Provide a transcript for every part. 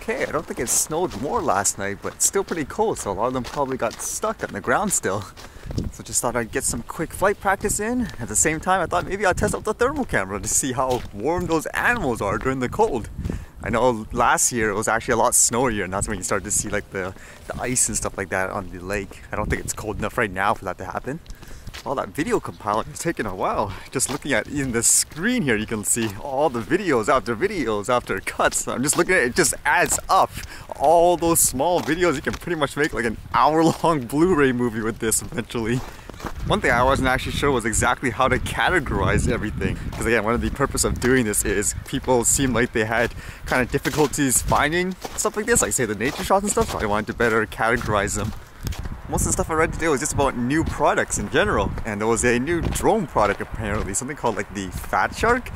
okay. I don't think it snowed more last night, but it's still pretty cold, so a lot of them probably got stuck on the ground still. So just thought I'd get some quick flight practice in. At the same time, I thought maybe I'd test out the thermal camera to see how warm those animals are during the cold. I know last year it was actually a lot snowier, and that's when you started to see like the ice and stuff like that on the lake. I don't think it's cold enough right now for that to happen. All that video compiling is taking a while. Just looking at even the screen here, you can see all the videos after cuts. I'm just looking at it, it just adds up. All those small videos, you can pretty much make like an hour-long Blu-ray movie with this eventually. One thing I wasn't actually sure was exactly how to categorize everything. Because again, one of the purpose of doing this is people seem like they had kind of difficulties finding stuff like this, like say the nature shots and stuff, so I wanted to better categorize them. Most of the stuff I read today was just about new products in general, and there was a new drone product apparently, something called like the Fat Shark.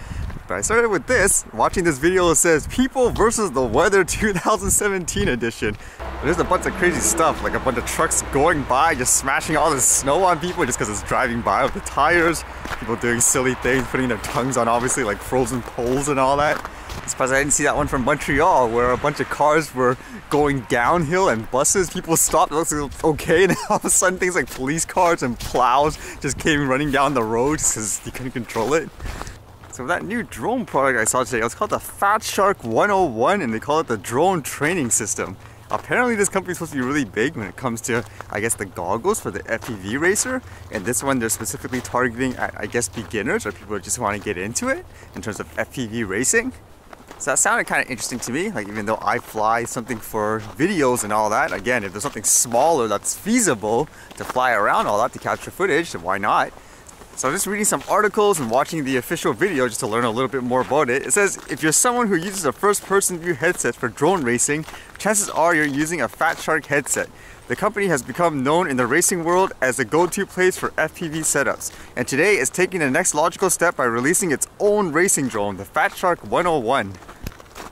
But I started with this, watching this video. It says People versus the Weather 2017 edition. There's a bunch of crazy stuff, like a bunch of trucks going by just smashing all the snow on people just because it's driving by with the tires, people doing silly things, putting their tongues on obviously like frozen poles and all that. I'm surprised I didn't see that one from Montreal where a bunch of cars were going downhill and buses, people stopped, it looks okay, and then all of a sudden things like police cars and plows just came running down the road because you couldn't control it. So that new drone product I saw today, it's called the Fat Shark 101, and they call it the drone training system. Apparently this company is supposed to be really big when it comes to, I guess, the goggles for the FPV racer, and this one they're specifically targeting at, I guess, beginners or people who just want to get into it in terms of FPV racing. So that sounded kind of interesting to me, like even though I fly something for videos and all that, again, if there's something smaller that's feasible to fly around all that to capture footage, then why not? So I'm just reading some articles and watching the official video just to learn a little bit more about it. It says, if you're someone who uses a first-person view headset for drone racing, chances are you're using a Fat Shark headset. The company has become known in the racing world as the go-to place for FPV setups, and today is taking the next logical step by releasing its own racing drone, the Fat Shark 101.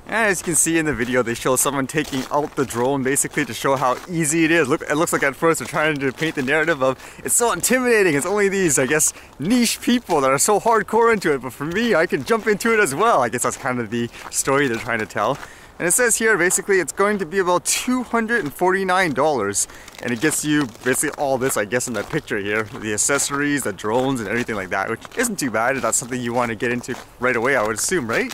And as you can see in the video, they show someone taking out the drone basically to show how easy it is. Look, it looks like at first they're trying to paint the narrative of it's so intimidating, it's only these, I guess, niche people that are so hardcore into it, but for me, I can jump into it as well. I guess that's kind of the story they're trying to tell. And it says here, basically, it's going to be about $249, and it gets you basically all this, I guess, in that picture here. The accessories, the drones, and everything like that, which isn't too bad if that's something you want to get into right away, I would assume, right?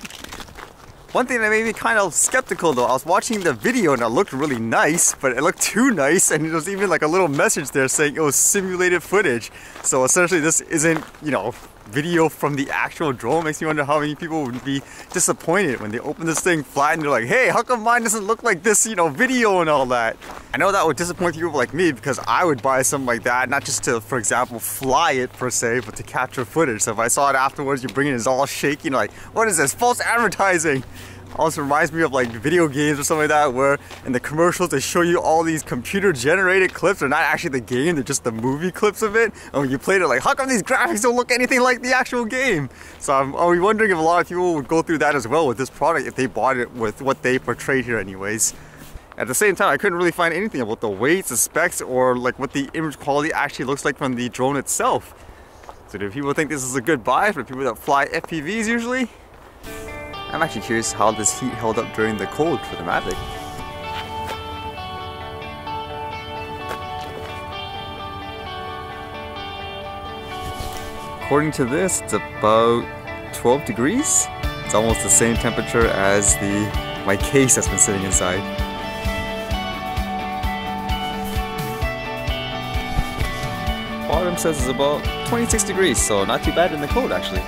One thing that made me kind of skeptical though, I was watching the video and it looked really nice, but it looked too nice, and there was even like a little message there saying it was simulated footage. So essentially this isn't, you know, video from the actual drone. Makes me wonder how many people would be disappointed when they open this thing flat and they're like, hey, how come mine doesn't look like this, you know, video and all that? I know that would disappoint people like me because I would buy something like that, not just to, for example, fly it per se, but to capture footage. So if I saw it afterwards, you bring it, it's all shaky, and like, what is this, false advertising? Also reminds me of like video games or something like that, where in the commercials they show you all these computer generated clips. They're not actually the game, they're just the movie clips of it. And when you played it, like, how come these graphics don't look anything like the actual game? So I'm wondering if a lot of people would go through that as well with this product if they bought it with what they portrayed here anyways. At the same time, I couldn't really find anything about the weights, the specs, or like what the image quality actually looks like from the drone itself. So do people think this is a good buy for people that fly FPVs usually? I'm actually curious how this heat held up during the cold for the Mavic. According to this, it's about 12 degrees. It's almost the same temperature as my case that's been sitting inside. Bottom says it's about 26 degrees, so not too bad in the cold actually.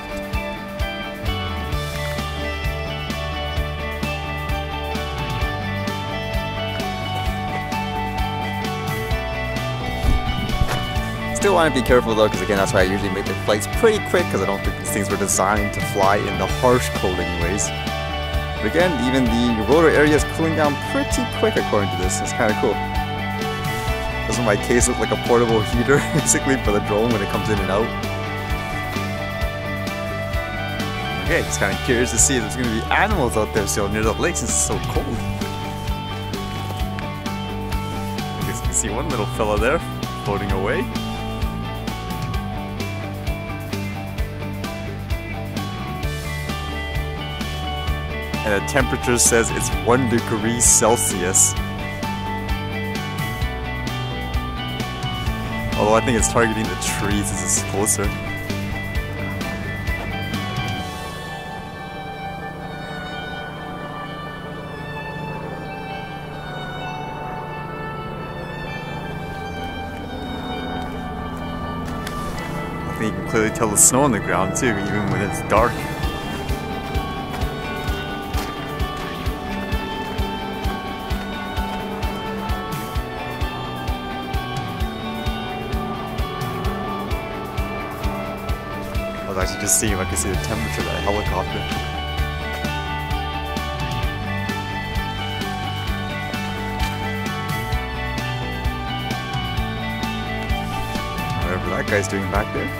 Still want to be careful though, because again, that's why I usually make the flights pretty quick, because I don't think these things were designed to fly in the harsh cold anyways. But again, even the rotor area is cooling down pretty quick according to this. It's kind of cool. Doesn't my case look like a portable heater basically for the drone when it comes in and out? Okay, just kind of curious to see if there's going to be animals out there still near the lake since it's so cold. I guess you can see one little fella there floating away. and the temperature says it's 1 degree Celsius. Although I think it's targeting the trees as it's closer. I think you can clearly tell the snow on the ground too, even when it's dark. I was actually just seeing if I could see the temperature of that helicopter. Whatever that guy's doing back there.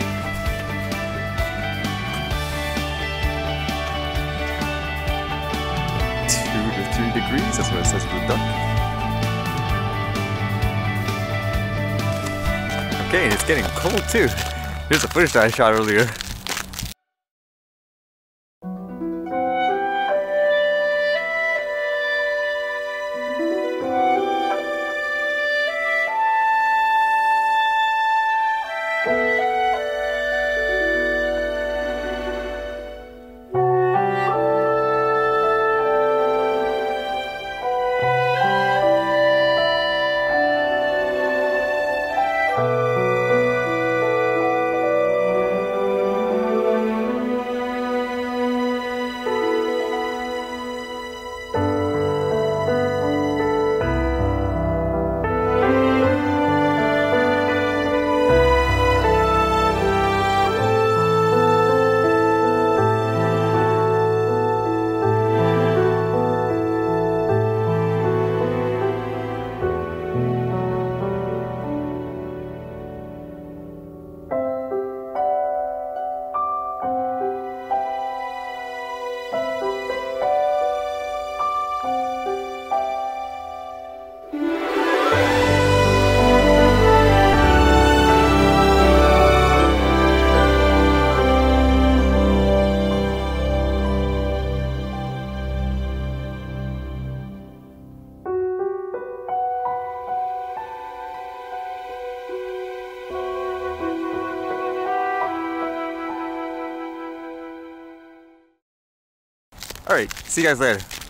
Degrees, that's what it says for the duck. Okay, and it's getting cold too. Here's the footage that I shot earlier. Alright, see you guys later.